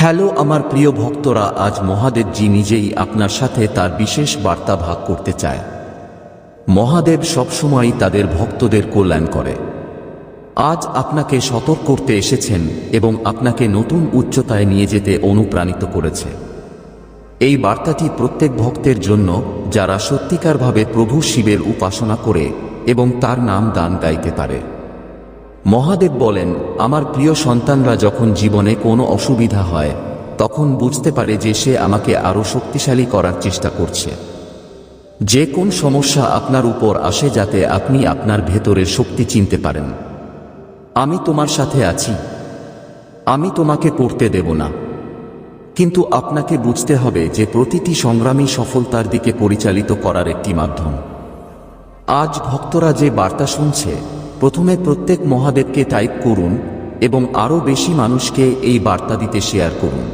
Hello আমার প্রিয় ভক্তরা, আজ মহাদেবজি নিজেই আপনার সাথে তার বিশেষ বার্তা ভাগ করতে চায়। মহাদেব সবসময়ই তাদের ভক্তদের কল্যাণ করে। আজ আপনাকে সতর্ক করতে এসেছেন এবং আপনাকে নতুন উচ্চতায় নিয়ে যেতে অনুপ্রাণিত করেছে। এই বার্তাটি প্রত্যেক ভক্তের জন্য যারা সত্যিকারভাবে প্রভু শিবের উপাসনা করে এবং তার নাম গান গাইতে পারে। মহাদেব বলেন, আমার প্রিয় সন্তানরা যখন জীবনে কোনো অসুবিধা হয় তখন বুঝতে পারে যে সে আমাকে আরও শক্তিশালী করার চেষ্টা করছে। যে কোন সমস্যা আপনার উপর আসে যাতে আপনি আপনার ভেতরের শক্তি চিনতে পারেন। আমি তোমার সাথে আছি, আমি তোমাকে পড়তে দেব না। কিন্তু আপনাকে বুঝতে হবে যে প্রতিটি সংগ্রামী সফলতার দিকে পরিচালিত করার একটি মাধ্যম। আজ ভক্তরা যে বার্তা শুনছে, প্রথমে প্রত্যেক মহাদেবকে টাইপ করুন এবং আরও বেশি মানুষকে এই বার্তা দিতে শেয়ার করুন।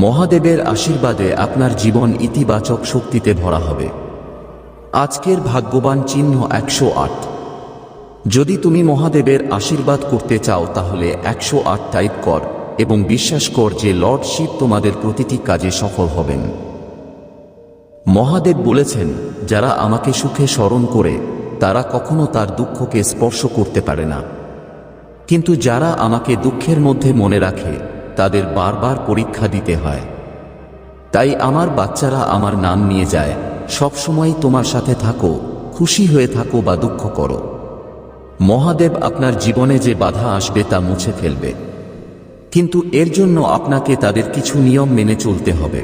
মহাদেবের আশীর্বাদে আপনার জীবন ইতিবাচক শক্তিতে ভরা হবে। আজকের ভাগ্যবান চিহ্ন 108। যদি তুমি মহাদেবের আশীর্বাদ করতে চাও তাহলে 108 টাইপ কর এবং বিশ্বাস কর যে লর্ড শিব তোমাদের প্রতিটি কাজে সফল হবেন। মহাদেব বলেছেন, যারা আমাকে সুখে স্মরণ করে তারা কখনো তার দুঃখকে স্পর্শ করতে পারে না, কিন্তু যারা আমাকে দুঃখের মধ্যে মনে রাখে তাদের বারবার পরীক্ষা দিতে হয়। তাই আমার বাচ্চারা আমার নাম নিয়ে যায়, সবসময় তোমার সাথে থাকো, খুশি হয়ে থাকো বা দুঃখ করো। মহাদেব আপনার জীবনে যে বাধা আসবে তা মুছে ফেলবে, কিন্তু এর জন্য আপনাকে তাদের কিছু নিয়ম মেনে চলতে হবে।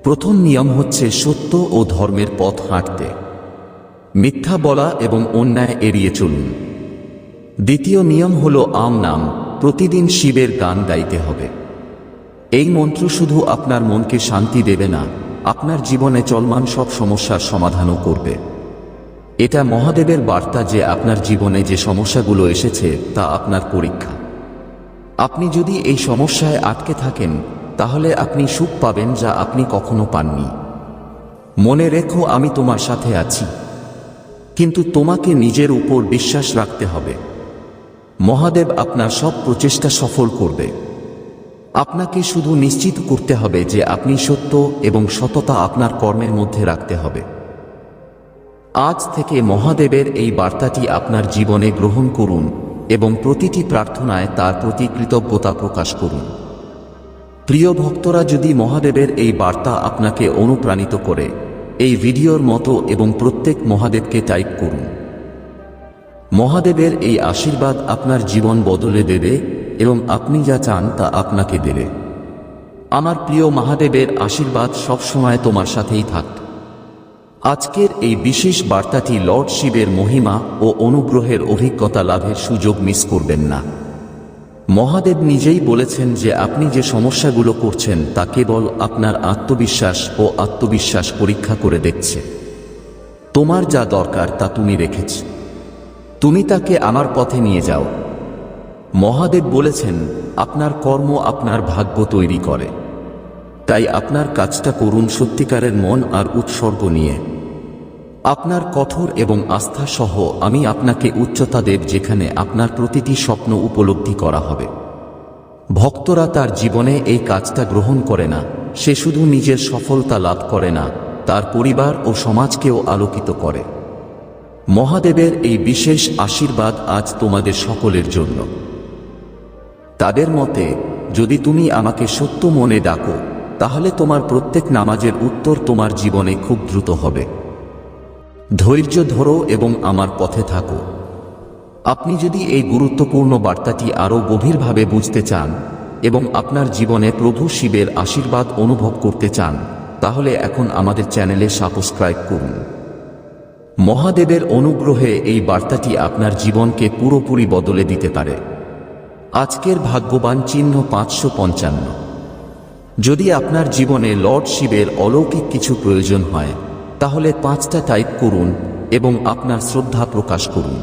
প্রথম নিয়ম হচ্ছে সত্য ও ধর্মের পথ হাঁটতে। মিথ্যা বলা এবং অন্যায় এড়িয়ে চলুন। দ্বিতীয় নিয়ম হল আম নাম, প্রতিদিন শিবের গান গাইতে হবে। এই মন্ত্র শুধু আপনার মনকে শান্তি দেবে না, আপনার জীবনে চলমান সব সমস্যার সমাধানও করবে। এটা মহাদেবের বার্তা যে আপনার জীবনে যে সমস্যাগুলো এসেছে তা আপনার পরীক্ষা। আপনি যদি এই সমস্যায় আটকে থাকেন তাহলে আপনি সুখ পাবেন যা আপনি কখনো পাননি। মনে রেখো, আমি তোমার সাথে আছি, কিন্তু তোমাকে নিজের উপর বিশ্বাস রাখতে হবে। মহাদেব আপনার সব প্রচেষ্টা সফল করবে। আপনাকে শুধু নিশ্চিত করতে হবে যে আপনি সত্য এবং সততা আপনার কর্মের মধ্যে রাখতে হবে। আজ থেকে মহাদেবের এই বার্তাটি আপনার জীবনে গ্রহণ করুন এবং প্রতিটি প্রার্থনায় তার প্রতি কৃতজ্ঞতা প্রকাশ করুন। প্রিয় ভক্তরা, যদি মহাদেবের এই বার্তা আপনাকে অনুপ্রাণিত করে, এই ভিডিওর মতো এবং প্রত্যেক মহাদেবকে টাইপ করুন। মহাদেবের এই আশীর্বাদ আপনার জীবন বদলে দেবে এবং আপনি যা চান তা আপনাকে দেবে। আমার প্রিয় মহাদেবের আশীর্বাদ সবসময় তোমার সাথেই থাক। আজকের এই বিশেষ বার্তাটি লর্ড শিবের মহিমা ও অনুগ্রহের অভিজ্ঞতা লাভের সুযোগ মিস করবেন না। মহাদেব নিজেই বলেছেন যে আপনি যে সমস্যাগুলো করছেন তা কেবল আপনার আত্মবিশ্বাস ও আত্মবিশ্বাস পরীক্ষা করে দেখছে। তোমার যা দরকার তা তুমি রেখেছ, তুমি তাকে আমার পথে নিয়ে যাও। মহাদেব বলেছেন, আপনার কর্ম আপনার ভাগ্য তৈরি করে। তাই আপনার কাজটা করুন সত্যিকারের মন আর উৎসর্গ নিয়ে। আপনার কঠোর এবং আস্থা সহ আমি আপনাকে উচ্চতা দেব, যেখানে আপনার প্রতিটি স্বপ্ন উপলব্ধি করা হবে। ভক্তরা তার জীবনে এই কাজটা গ্রহণ করে না, সে শুধু নিজের সফলতা লাভ করে না, তার পরিবার ও সমাজকেও আলোকিত করে। মহাদেবের এই বিশেষ আশীর্বাদ আজ তোমাদের সকলের জন্য। তাদের মতে, যদি তুমি আমাকে সত্য মনে ডাকো তাহলে তোমার প্রত্যেক নামাজের উত্তর তোমার জীবনে খুব দ্রুত হবে। ধৈর্য ধরো এবং আমার পথে থাকো। আপনি যদি এই গুরুত্বপূর্ণ বার্তাটি আরও গভীরভাবে বুঝতে চান এবং আপনার জীবনে প্রভু শিবের আশীর্বাদ অনুভব করতে চান তাহলে এখন আমাদের চ্যানেলে সাবস্ক্রাইব করুন। মহাদেবের অনুগ্রহে এই বার্তাটি আপনার জীবনকে পুরোপুরি বদলে দিতে পারে। আজকের ভাগ্যবান চিহ্ন 555। যদি আপনার জীবনে লর্ড শিবের অলৌকিক কিছু প্রয়োজন হয় তাহলে 5টা টাইপ করুন এবং আপনার শ্রদ্ধা প্রকাশ করুন।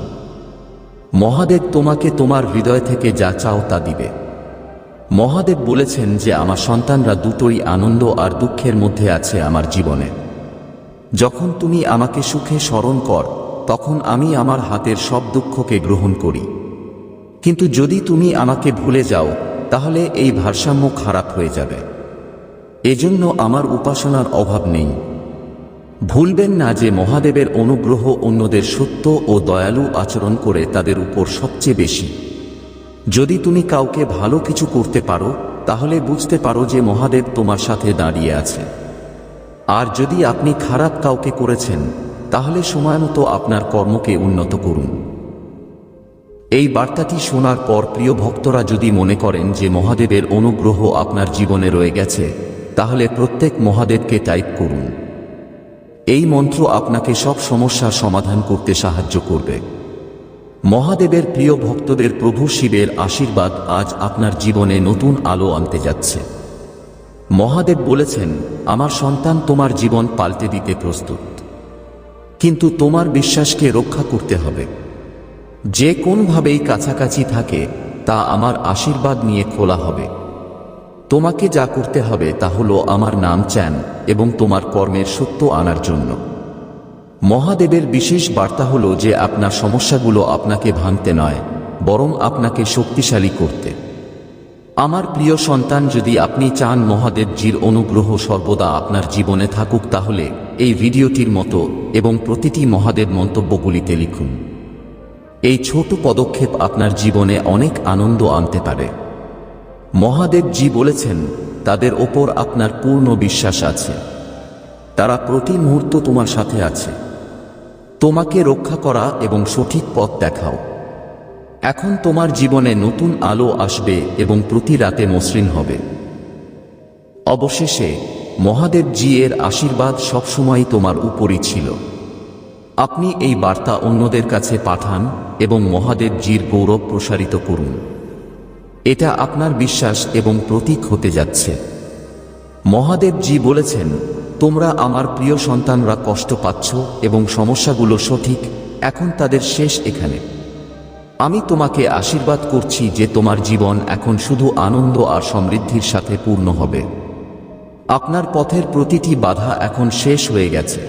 মহাদেব তোমাকে তোমার হৃদয় থেকে যা চাও তা দিবে। মহাদেব বলেছেন যে আমার সন্তানরা দুটোই আনন্দ আর দুঃখের মধ্যে আছে আমার জীবনে। যখন তুমি আমাকে সুখে স্মরণ কর তখন আমি আমার হাতের সব দুঃখকে গ্রহণ করি, কিন্তু যদি তুমি আমাকে ভুলে যাও তাহলে এই ভারসাম্য খারাপ হয়ে যাবে। এজন্য আমার উপাসনার অভাব নেই। ভুলবেন না যে মহাদেবের অনুগ্রহ অন্যদের সত্য ও দয়ালু আচরণ করে তাদের উপর সবচেয়ে বেশি। যদি তুমি কাউকে ভালো কিছু করতে পারো তাহলে বুঝতে পারো যে মহাদেব তোমার সাথে দাঁড়িয়ে আছে। আর যদি আপনি খারাপ কাউকে করেছেন তাহলে সময়মতো আপনার কর্মকে উন্নত করুন। এই বার্তাটি শোনার পর প্রিয় ভক্তরা যদি মনে করেন যে মহাদেবের অনুগ্রহ আপনার জীবনে রয়ে গেছে তাহলে প্রত্যেক মহাদেবকে টাইপ করুন। এই মন্ত্র আপনাকে সব সমস্যার সমাধান করতে সাহায্য করবে। মহাদেবের প্রিয় ভক্তদের প্রভু শিবের আশীর্বাদ আজ আপনার জীবনে নতুন আলো আনতে যাচ্ছে। মহাদেব বলেছেন, আমার সন্তান তোমার জীবন পাল্টে দিতে প্রস্তুত, কিন্তু তোমার বিশ্বাসকে রক্ষা করতে হবে। যে কোনভাবেই কাছাকাছি থাকে তা আমার আশীর্বাদ নিয়ে খোলা হবে। তোমাকে যা করতে হবে তা হলো আমার নাম চান এবং তোমার কর্মের সত্য আনার জন্য। মহাদেবের বিশেষ বার্তা হলো যে আপনার সমস্যাগুলো আপনাকে ভাঙতে নয়, বরং আপনাকে শক্তিশালী করতে। আমার প্রিয় সন্তান, যদি আপনি চান মহাদেবজির অনুগ্রহ সর্বদা আপনার জীবনে থাকুক তাহলে এই ভিডিওটির মতো এবং প্রতিটি মহাদেব মন্তব্যগুলিতে লিখুন। এই ছোট পদক্ষেপ আপনার জীবনে অনেক আনন্দ আনতে পারে। মহাদেবজি বলেছেন, তাদের ওপর আপনার পূর্ণ বিশ্বাস আছে। তারা প্রতি মুহূর্ত তোমার সাথে আছে। তোমাকে রক্ষা করা এবং সঠিক পথ দেখাও। এখন তোমার জীবনে নতুন আলো আসবে এবং প্রতি রাতে মসৃণ হবে। অবশেষে মহাদেবজি এর আশীর্বাদ সবসময় তোমার উপরই ছিল। আপনি এই বার্তা অন্যদের কাছে পাঠান এবং মহাদেবজির গৌরব প্রসারিত করুন। এটা আপনার বিশ্বাস এবং প্রতীক হতে যাচ্ছে। মহাদেবজি বলেছেন, তোমরা আমার প্রিয় সন্তানরা কষ্ট পাচ্ছ এবং সমস্যাগুলো সঠিক, এখন তাদের শেষ এখানে। আমি তোমাকে আশীর্বাদ করছি যে তোমার জীবন এখন শুধু আনন্দ আর সমৃদ্ধির সাথে পূর্ণ হবে। আপনার পথের প্রতিটি বাধা এখন শেষ হয়ে গেছে।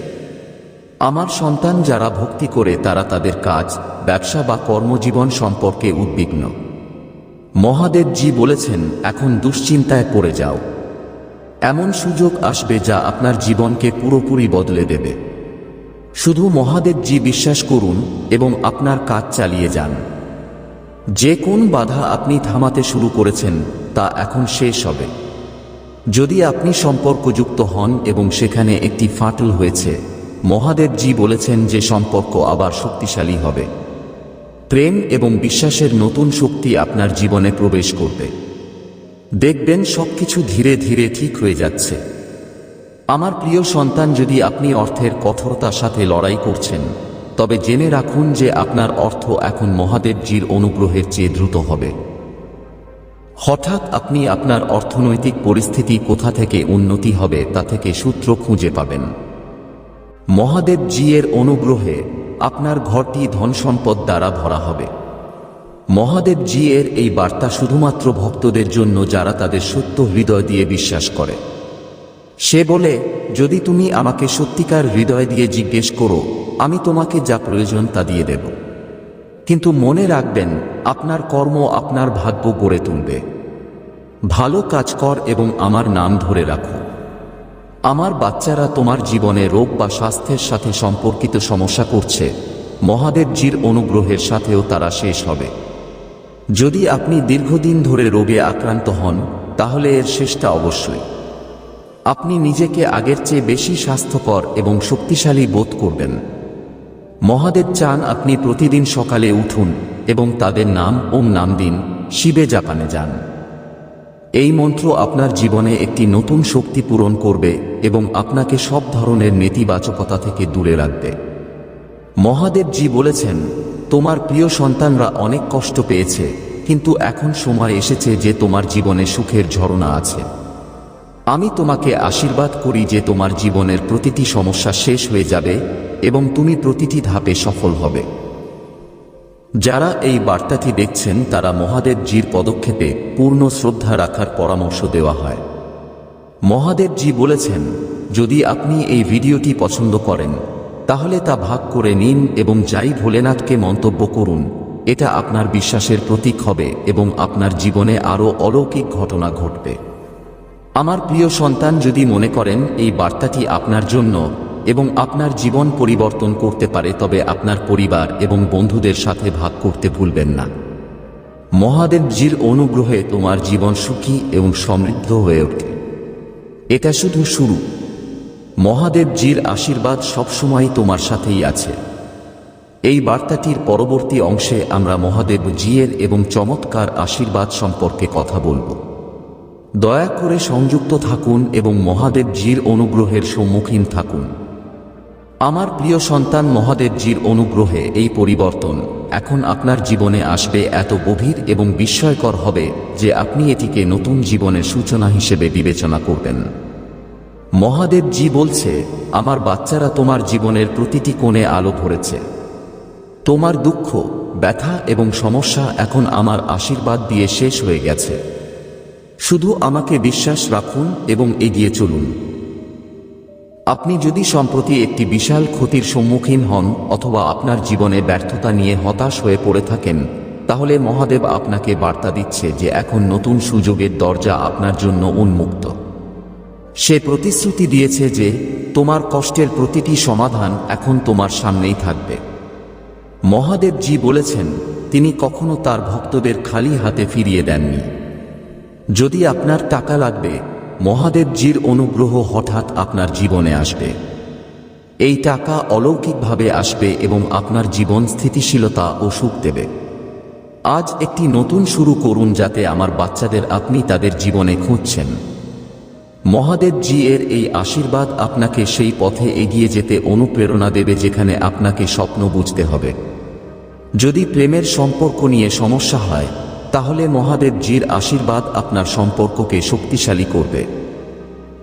আমার সন্তান যারা ভক্তি করে তারা তাদের কাজ, ব্যবসা বা কর্মজীবন সম্পর্কে উদ্বিগ্ন। মহাদেবজি বলেছেন, এখন দুশ্চিন্তায় পড়ে যাও। এমন সুযোগ আসবে যা আপনার জীবনকে পুরোপুরি বদলে দেবে। শুধু মহাদেবজি বিশ্বাস করুন এবং আপনার কাজ চালিয়ে যান। যে কোন বাধা আপনি থামাতে শুরু করেছেন তা এখন শেষ হবে। যদি আপনি সম্পর্কযুক্ত হন এবং সেখানে একটি ফাটল হয়েছে, মহাদেবজি বলেছেন যে সম্পর্ক আবার শক্তিশালী হবে। প্রেম এবং বিশ্বাসের নতুন শক্তি আপনার জীবনে প্রবেশ করবে। দেখবেন সবকিছু ধীরে ধীরে ঠিক হয়ে যাচ্ছে। আমার প্রিয় সন্তান, যদি আপনি অর্থের কঠোরতার সাথে লড়াই করছেন তবে জেনে রাখুন যে আপনার অর্থ এখন মহাদেবজির অনুগ্রহের চেয়ে দ্রুত হবে। হঠাৎ আপনি আপনার অর্থনৈতিক পরিস্থিতি কোথা থেকে উন্নতি হবে তা থেকে সূত্র খুঁজে পাবেন। মহাদেবজি এর অনুগ্রহে আপনার ঘরটি ধনসম্পদ দ্বারা ভরা হবে। মহাদেবজি এর এই বার্তা শুধুমাত্র ভক্তদের জন্য যারা তাদের সত্য হৃদয় দিয়ে বিশ্বাস করে। সে বলে, যদি তুমি আমাকে সত্যিকার হৃদয় দিয়ে জিজ্ঞেস করো, আমি তোমাকে যা প্রয়োজন তা দিয়ে দেব। কিন্তু মনে রাখবেন, আপনার কর্ম আপনার ভাগ্য গড়ে তুলবে। ভালো কাজ কর এবং আমার নাম ধরে রাখো। আমার বাচ্চারা তোমার জীবনে রোগ বা স্বাস্থ্যের সাথে সম্পর্কিত সমস্যা করছে, মহাদেবজির অনুগ্রহের সাথেও তারা শেষ হবে। যদি আপনি দীর্ঘদিন ধরে রোগে আক্রান্ত হন তাহলে এর শেষটা অবশ্যই। আপনি নিজেকে আগের চেয়ে বেশি স্বাস্থ্যকর এবং শক্তিশালী বোধ করবেন। মহাদেব চান আপনি প্রতিদিন সকালে উঠুন এবং তাদের নাম ওম নাম দিন, শিবে জাপানে যান। এই মন্ত্র আপনার জীবনে একটি নতুন শক্তি পূরণ করবে এবং আপনাকে সব ধরনের নেতিবাচকতা থেকে দূরে রাখবে। মহাদেবজি বলেছেন, তোমার প্রিয় সন্তানরা অনেক কষ্ট পেয়েছে, কিন্তু এখন সময় এসেছে যে তোমার জীবনে সুখের ঝরনা আছে। আমি তোমাকে আশীর্বাদ করি যে তোমার জীবনের প্রতিটি সমস্যা শেষ হয়ে যাবে এবং তুমি প্রতিটি ধাপে সফল হবে। যারা এই বার্তাটি দেখছেন তারা মহাদেবজির পদক্ষেপে পূর্ণ শ্রদ্ধা রাখার পরামর্শ দেওয়া হয়। মহাদেবজি বলেছেন, যদি আপনি এই ভিডিওটি পছন্দ করেন তাহলে তা ভাগ করে নিন এবং যাই ভোলেনাথকে মন্তব্য করুন, এটা আপনার বিশ্বাসের প্রতীক হবে এবং আপনার জীবনে আরও অলৌকিক ঘটনা ঘটবে। আমার প্রিয় সন্তান, যদি মনে করেন এই বার্তাটি আপনার জন্য এবং আপনার জীবন পরিবর্তন করতে পারে, তবে আপনার পরিবার এবং বন্ধুদের সাথে ভাগ করতে ভুলবেন না। মহাদেবজির অনুগ্রহে তোমার জীবন সুখী এবং সমৃদ্ধ হয়ে ওঠে। এটা শুধু শুরু। মহাদেবজির আশীর্বাদ সবসময় তোমার সাথেই আছে। এই বার্তাটির পরবর্তী অংশে আমরা মহাদেবজির এবং চমৎকার আশীর্বাদ সম্পর্কে কথা বলবো। দয়া করে সংযুক্ত থাকুন এবং মহাদেবজির অনুগ্রহের সম্মুখীন থাকুন। আমার প্রিয় সন্তান, মহাদেবজির অনুগ্রহে এই পরিবর্তন এখন আপনার জীবনে আসবে এত গভীর এবং বিস্ময়কর হবে যে আপনি এটিকে নতুন জীবনের সূচনা হিসেবে বিবেচনা করবেন। মহাদেবজি বলছে, আমার বাচ্চারা, তোমার জীবনের প্রতিটি কোণে আলো ভরেছে। তোমার দুঃখ, ব্যথা এবং সমস্যা এখন আমার আশীর্বাদ দিয়ে শেষ হয়ে গেছে। শুধু আমাকে বিশ্বাস রাখুন এবং এগিয়ে চলুন। আপনি যদি সম্প্রতি একটি বিশাল ক্ষতির সম্মুখীন হন অথবা আপনার জীবনে ব্যর্থতা নিয়ে হতাশ হয়ে পড়ে থাকেন, তাহলে মহাদেব আপনাকে বার্তা দিচ্ছে যে এখন নতুন সুযোগের দরজা আপনার জন্য উন্মুক্ত। সে প্রতিশ্রুতি দিয়েছে যে তোমার কষ্টের প্রতিটি সমাধান এখন তোমার সামনেই থাকবে। মহাদেবজি বলেছেন, তিনি কখনো তার ভক্তদের খালি হাতে ফিরিয়ে দেননি। যদি আপনার টাকা লাগবে, মহাদেবজির অনুগ্রহ হঠাৎ আপনার জীবনে আসবে। এই টাকা অলৌকিকভাবে আসবে এবং আপনার জীবন স্থিতিশীলতা ও সুখ দেবে। আজ একটি নতুন শুরু করুন, যাতে আমার বাচ্চাদের আপনি তাদের জীবনে খুঁজছেন। মহাদেবজি এর এই আশীর্বাদ আপনাকে সেই পথে এগিয়ে যেতে অনুপ্রেরণা দেবে যেখানে আপনাকে স্বপ্ন বুঝতে হবে। যদি প্রেমের সম্পর্ক নিয়ে সমস্যা হয়, তাহলে মহাদেবজির আশীর্বাদ আপনার সম্পর্ককে শক্তিশালী করবে।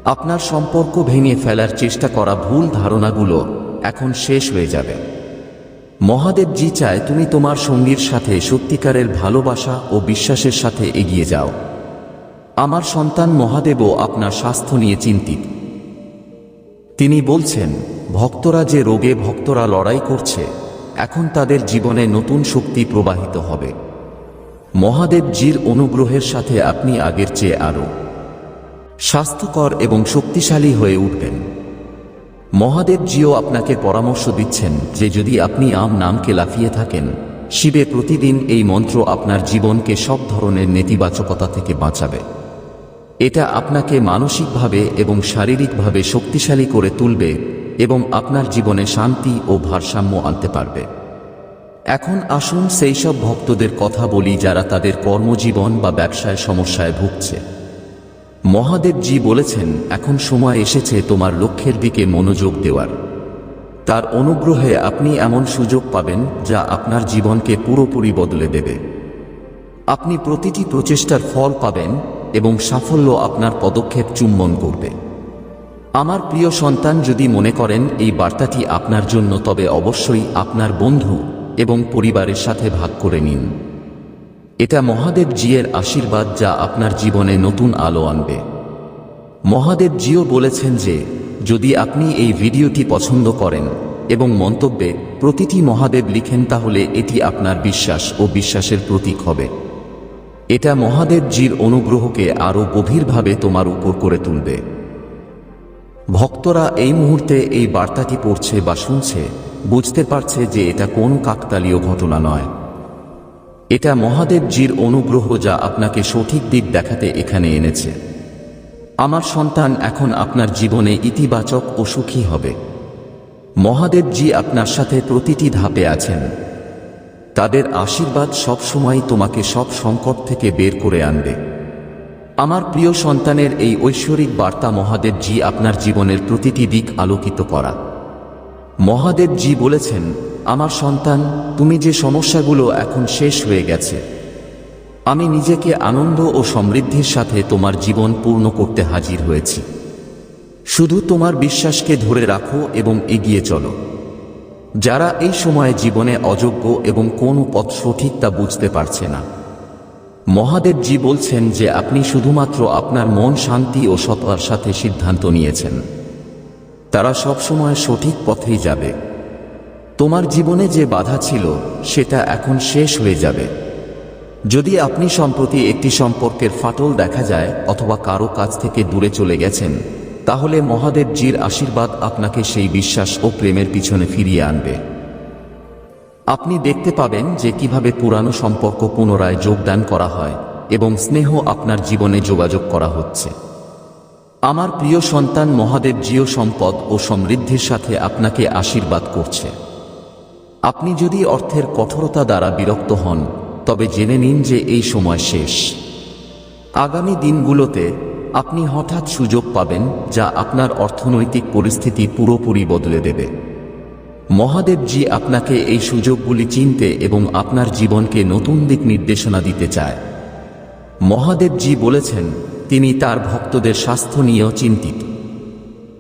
আপনার সম্পর্ক ভেঙে ফেলার চেষ্টা করা ভুল ধারণাগুলো এখন শেষ হয়ে যাবে। মহাদেবজি চায় তুমি তোমার সঙ্গীর সাথে সত্যিকারের ভালোবাসা ও বিশ্বাসের সাথে এগিয়ে যাও। আমার সন্তান, মহাদেবও আপনার স্বাস্থ্য নিয়ে চিন্তিত। তিনি বলছেন, ভক্তরা যে রোগে ভক্তরা লড়াই করছে, এখন তাদের জীবনে নতুন শক্তি প্রবাহিত হবে। মহাদেবজির অনুগ্রহের সাথে আপনি আগের চেয়ে আরও স্বাস্থ্যকর এবং শক্তিশালী হয়ে উঠবেন। মহাদেবজিও আপনাকে পরামর্শ দিচ্ছেন যে যদি আপনি নামকে লাফিয়ে থাকেন, শিবে প্রতিদিন এই মন্ত্র আপনার জীবনকে সব ধরনের নেতিবাচকতা থেকে বাঁচাবে। এটা আপনাকে মানসিকভাবে এবং শারীরিকভাবে শক্তিশালী করে তুলবে এবং আপনার জীবনে শান্তি ও ভারসাম্য আনতে পারবে। এখন আসুন সেই সব ভক্তদের কথা বলি যারা তাদের কর্মজীবন বা ব্যবসায় সমস্যায় ভুগছে। মহাদেবজি বলেছেন, এখন সময় এসেছে তোমার লক্ষ্যের দিকে মনোযোগ দেওয়ার। তার অনুগ্রহে আপনি এমন সুযোগ পাবেন যা আপনার জীবনকে পুরোপুরি বদলে দেবে। আপনি প্রতিটি প্রচেষ্টার ফল পাবেন এবং সাফল্য আপনার পদক্ষেপ চুম্বন করবে। আমার প্রিয় সন্তান, যদি মনে করেন এই বার্তাটি আপনার জন্য, তবে অবশ্যই আপনার বন্ধু এবং পরিবারের সাথে ভাগ করে নিন। এটা মহাদেবজির আশীর্বাদ যা আপনার জীবনে নতুন আলো আনবে। মহাদেবজিও বলেছেন যে যদি আপনি এই ভিডিওটি পছন্দ করেন এবং মন্তব্যে প্রতিটি মহাদেব লিখেন, তাহলে এটি আপনার বিশ্বাস ও বিশ্বাসের প্রতীক হবে। এটা মহাদেবজির অনুগ্রহকে আরও গভীরভাবে তোমার উপর করে তুলবে। ভক্তরা এই মুহূর্তে এই বার্তাটি পড়ছে বা শুনছে, বুঝতে পারছে যে এটা কোনো কাকতালীয় ঘটনা নয়। এটা মহাদেবজির অনুগ্রহ যা আপনাকে সঠিক দিক দেখাতে এখানে এনেছে। আমার সন্তান, এখন আপনার জীবনে ইতিবাচক ও সুখী হবে। মহাদেবজি আপনার সাথে প্রতিটি ধাপে আছেন। তাদের আশীর্বাদ সবসময় তোমাকে সব সংকট থেকে বের করে আনবে। আমার প্রিয় সন্তানের এই ঐশ্বরিক বার্তা মহাদেবজি আপনার জীবনের প্রতিটি দিক আলোকিত করা। মহাদেবজি বলেছেন, আমার সন্তান, তুমি যে সমস্যাগুলো এখন শেষ হয়ে গেছে, আমি নিজেকে আনন্দ ও সমৃদ্ধির সাথে তোমার জীবন পূর্ণ করতে হাজির হয়েছি। শুধু তোমার বিশ্বাসকে ধরে রাখো এবং এগিয়ে চলো। যারা এই সময়ে জীবনে অযোগ্য এবং কোন পথ সঠিক তা বুঝতে পারছে না, মহাদেবজি বলছেন যে আপনি শুধুমাত্র আপনার মন শান্তি ও সততার সাথে সিদ্ধান্ত নিয়েছেন। তারা সবসময় সঠিক পথেই যাবে। তোমার জীবনে যে বাধা ছিল সেটা এখন শেষ হয়ে যাবে। যদি আপনি সম্প্রতি একটি সম্পর্কের ফাটল দেখা যায় অথবা কারো কাছ থেকে দূরে চলে গেছেন, তাহলে মহাদেবজির আশীর্বাদ আপনাকে সেই বিশ্বাস ও প্রেমের পিছনে ফিরিয়ে আনবে। আপনি দেখতে পাবেন যে কিভাবে পুরানো সম্পর্ক পুনরায় যোগদান করা হয় এবং স্নেহ আপনার জীবনে যোগাযোগ করা হচ্ছে। আমার প্রিয় সন্তান, মহাদেবজিও সম্পদ ও সমৃদ্ধির সাথে আপনাকে আশীর্বাদ করছে। আপনি যদি অর্থের কঠোরতা দ্বারা বিরক্ত হন, তবে জেনে নিন যে এই সময় শেষ। আগামী দিনগুলোতে আপনি হঠাৎ সুযোগ পাবেন যা আপনার অর্থনৈতিক পরিস্থিতি পুরোপুরি বদলে দেবে। মহাদেবজি আপনাকে এই সুযোগগুলি চিনতে এবং আপনার জীবনকে নতুন দিক নির্দেশনা দিতে চায়। মহাদেবজি বলেছেন তিনি তার ভক্তদের স্বাস্থ্য নিয়েও চিন্তিত।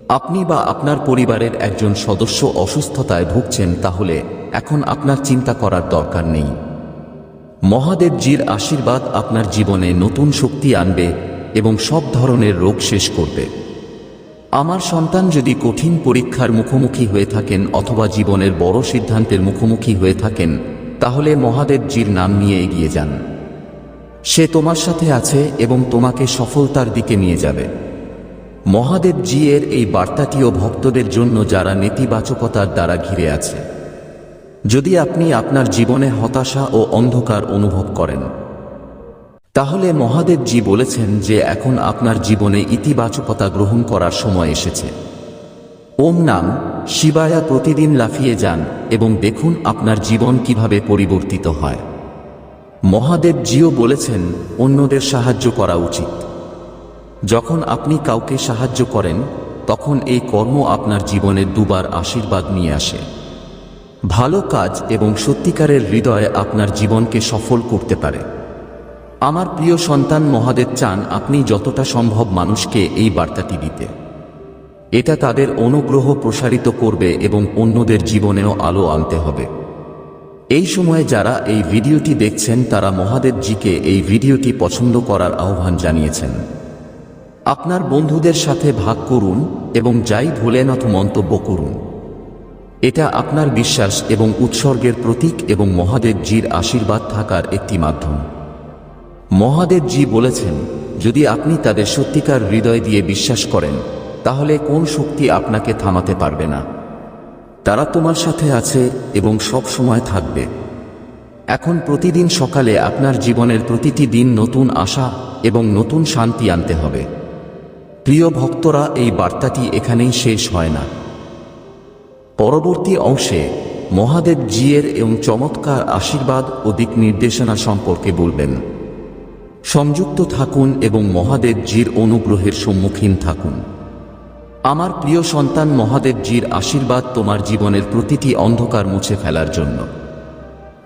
আপনি বা আপনার পরিবারের একজন সদস্য অসুস্থতায় ভুগছেন, তাহলে এখন আপনার চিন্তা করার দরকার নেই। মহাদেবজির আশীর্বাদ আপনার জীবনে নতুন শক্তি আনবে এবং সব ধরনের রোগ শেষ করবে। আমার সন্তান, যদি কঠিন পরীক্ষার মুখোমুখি হয়ে থাকেন অথবা জীবনের বড় সিদ্ধান্তের মুখোমুখি হয়ে থাকেন, তাহলে মহাদেবজির নাম নিয়ে এগিয়ে যান। সে তোমার সাথে আছে এবং তোমাকে সফলতার দিকে নিয়ে যাবে। মহাদেবজি এর এই বার্তাটিও ভক্তদের জন্য যারা নেতিবাচকতার দ্বারা ঘিরে আছে। যদি আপনি আপনার জীবনে হতাশা ও অন্ধকার অনুভব করেন, তাহলে মহাদেবজি বলেছেন যে এখন আপনার জীবনে ইতিবাচকতা গ্রহণ করার সময় এসেছে। ওম নাম শিবায়া প্রতিদিন লাফিয়ে যান এবং দেখুন আপনার জীবন কিভাবে পরিবর্তিত হয়। মহাদেবজিও বলেছেন অন্যদের সাহায্য করা উচিত। যখন আপনি কাউকে সাহায্য করেন, তখন এই কর্ম আপনার জীবনে দুবার আশীর্বাদ নিয়ে আসে। ভালো কাজ এবং সত্যিকারের হৃদয় আপনার জীবনকে সফল করতে পারে। আমার প্রিয় সন্তান, মহাদেব চান আপনি যতটা সম্ভব মানুষকে এই বার্তাটি দিতে। এটা তাদের অনুগ্রহ প্রসারিত করবে এবং অন্যদের জীবনেও আলো আনতে হবে। এই সময়ে যারা এই ভিডিওটি দেখছেন তারা মহাদেবজিকে এই ভিডিওটি পছন্দ করার আহ্বান জানিয়েছেন। আপনার বন্ধুদের সাথে ভাগ করুন এবং যাই ভুলেন অথবা মন্তব্য করুন। এটা আপনার বিশ্বাস এবং উৎসর্গের প্রতীক এবং মহাদেবজির আশীর্বাদ থাকার একটি মাধ্যম। মহাদেবজি বলেছেন যদি আপনি তাদের সত্যিকার হৃদয় দিয়ে বিশ্বাস করেন, তাহলে কোন শক্তি আপনাকে থামাতে পারবে না। তারা তোমার সাথে আছে এবং সব সময় থাকবে। এখন প্রতিদিন সকালে আপনার জীবনের প্রতিটি দিন নতুন আশা এবং নতুন শান্তি আনতে হবে। প্রিয় ভক্তরা, এই বার্তাটি এখানেই শেষ হয় না। পরবর্তী অংশে মহাদেবজি এর এবং চমৎকার আশীর্বাদ ও দিক নির্দেশনা সম্পর্কে বলবেন। সংযুক্ত থাকুন এবং মহাদেবজির অনুগ্রহের সম্মুখীন থাকুন। আমার প্রিয় সন্তান, মহাদেবজির আশীর্বাদ তোমার জীবনের প্রতিটি অন্ধকার মুছে ফেলার জন্য।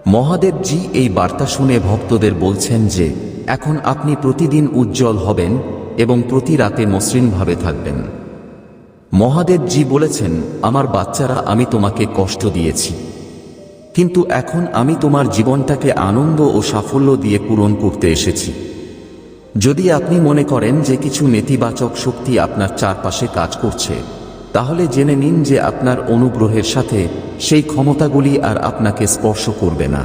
মহাদেবজি এই বার্তা শুনে ভক্তদের বলছেন যে এখন আপনি প্রতিদিন উজ্জ্বল হবেন এবং প্রতি রাতে মসৃণভাবে থাকবেন। মহাদেবজি বলেছেন, আমার বাচ্চারা, আমি তোমাকে কষ্ট দিয়েছি, কিন্তু এখন আমি তোমার জীবনটাকে আনন্দ ও সাফল্য দিয়ে পূরণ করতে এসেছি। যদি আপনি মনে করেন যে কিছু নেতিবাচক শক্তি আপনার চারপাশে কাজ করছে, তাহলে জেনে নিন যে আপনার অনুগ্রহের সাথে সেই ক্ষমতাগুলি আর আপনাকে স্পর্শ করবে না।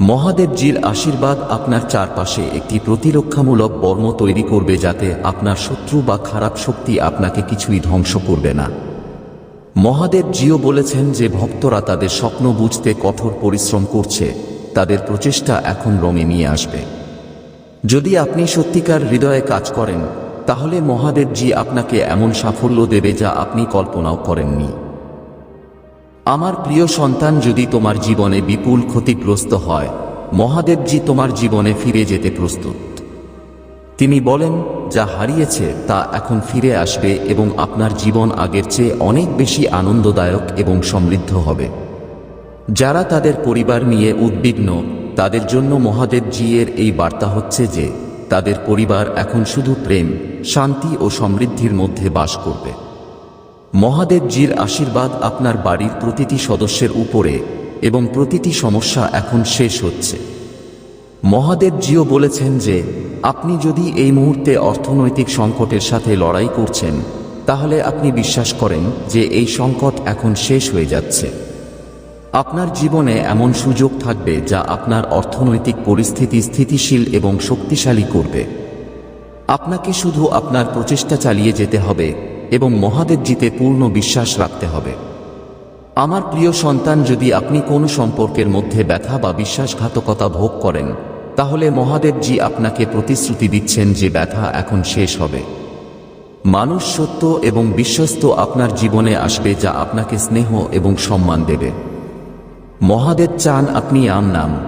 মহাদেবজির আশীর্বাদ আপনার চারপাশে একটি প্রতিরক্ষামূলক বর্ম তৈরি করবে, যাতে আপনার শত্রু বা খারাপ শক্তি আপনাকে কিছুই ধ্বংস করবে না। মহাদেবজিও বলেছেন যে ভক্তরা তাদের স্বপ্ন বুঝতে কঠোর পরিশ্রম করছে, তাদের প্রচেষ্টা এখন রঙে নিয়ে আসবে। যদি আপনি সত্যিকার হৃদয়ে কাজ করেন, তাহলে মহাদেবজি আপনাকে এমন সাফল্য দেবে যা আপনি কল্পনাও করেননি। আমার প্রিয় সন্তান, যদি তোমার জীবনে বিপুল ক্ষতিগ্রস্ত হয়, মহাদেবজি তোমার জীবনে ফিরে যেতে প্রস্তুত। তিনি বলেন যা হারিয়েছে তা এখন ফিরে আসবে এবং আপনার জীবন আগের চেয়ে অনেক বেশি আনন্দদায়ক এবং সমৃদ্ধ হবে। যারা তাদের পরিবার নিয়ে উদ্বিগ্ন, তাদের জন্য মহাদেবজি এর এই বার্তা হচ্ছে যে তাদের পরিবার এখন শুধু প্রেম, শান্তি ও সমৃদ্ধির মধ্যে বাস করবে। মহাদেবজির আশীর্বাদ আপনার বাড়ির প্রতিটি সদস্যের উপরে এবং প্রতিটি সমস্যা এখন শেষ হচ্ছে। মহাদেবজিও বলেছেন যে আপনি যদি এই মুহূর্তে অর্থনৈতিক সংকটের সাথে লড়াই করছেন, তাহলে আপনি বিশ্বাস করেন যে এই সংকট এখন শেষ হয়ে যাচ্ছে। আপনার জীবনে এমন সুযোগ থাকবে যা আপনার অর্থনৈতিক পরিস্থিতি স্থিতিশীল এবং শক্তিশালী করবে। আপনাকে শুধু আপনার প্রচেষ্টা চালিয়ে যেতে হবে এবং মহাদেবজিতে পূর্ণ বিশ্বাস রাখতে হবে। আমার প্রিয় সন্তান, যদি আপনি কোনো সম্পর্কের মধ্যে ব্যথা বা বিশ্বাসঘাতকতা ভোগ করেন, তাহলে মহাদেবজি আপনাকে প্রতিশ্রুতি দিচ্ছেন যে ব্যথা এখন শেষ হবে। মানুষ সত্য এবং বিশ্বস্ত আপনার জীবনে আসবে, যা আপনাকে স্নেহ এবং সম্মান দেবে। মহাদেব চান আপনি নাম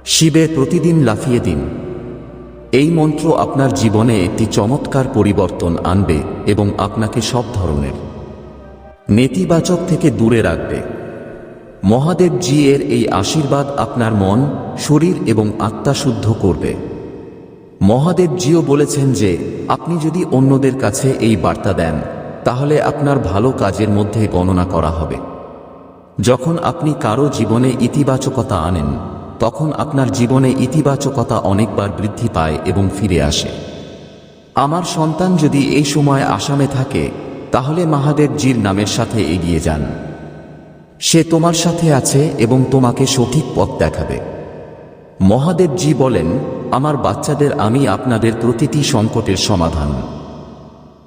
শিবে প্রতিদিন লাফিয়ে দিন। এই মন্ত্র আপনার জীবনে একটি চমৎকার পরিবর্তন আনবে এবং আপনাকে সব ধরনের নেতিবাচক থেকে দূরে রাখবে। মহাদেবজি এর এই আশীর্বাদ আপনার মন, শরীর এবং আত্মা শুদ্ধ করবে। মহাদেবজিও বলেছেন যে আপনি যদি অন্যদের কাছে এই বার্তা দেন, তাহলে আপনার ভালো কাজের মধ্যে গণনা করা হবে। যখন আপনি কারো জীবনে ইতিবাচকতা আনেন, তখন আপনার জীবনে ইতিবাচকতা অনেকবার বৃদ্ধি পায় এবং ফিরে আসে। আমার সন্তান, যদি এই সময় আসামে থাকে, তাহলে মহাদেবজির নামের সাথে এগিয়ে যান। সে তোমার সাথে আছে এবং তোমাকে সঠিক পথ দেখাবে। মহাদেবজি বলেন, আমার বাচ্চাদের, আমি আপনাদের প্রতিটি সংকটের সমাধান।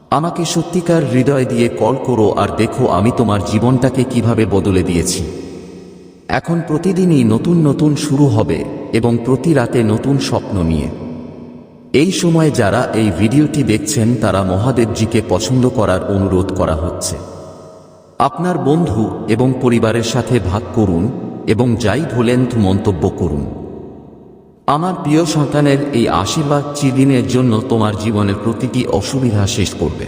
আমাকে সত্যিকার হৃদয় দিয়ে কল করো আর দেখো আমি তোমার জীবনটাকে কিভাবে বদলে দিয়েছি। এখন প্রতিদিনই নতুন নতুন শুরু হবে এবং প্রতি রাতে নতুন স্বপ্ন নিয়ে। এই সময় যারা এই ভিডিওটি দেখছেন, তারা মহাদেবজিকে পছন্দ করার অনুরোধ করা হচ্ছে। আপনার বন্ধু এবং পরিবারের সাথে ভাগ করুন এবং যাই ভুলেন মন্তব্য করুন। আমার প্রিয় সন্তানের এই আশীর্বাদ চিরদিনের জন্য তোমার জীবনের প্রতিটি অসুবিধা শেষ করবে।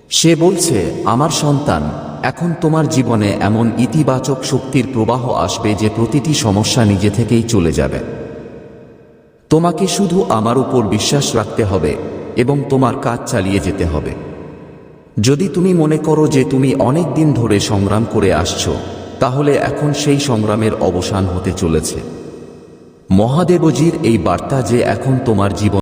সে বলছে, আমার সন্তান, এখন তোমার জীবনে এমন ইতিবাচক শক্তির প্রবাহ আসবে যে প্রতিটি সমস্যা নিজে থেকেই চলে যাবে। তোমাকে শুধু আমার উপর বিশ্বাস রাখতে হবে এবং তোমার কাজ চালিয়ে যেতে হবে। যদি তুমি মনে করো যে তুমি অনেক দিন ধরে সংগ্রাম করে আসছো, তাহলে এখন সেই সংগ্রামের অবসান হতে চলেছে। মহাদেবজির এই বার্তা যে এখন তোমার জীবন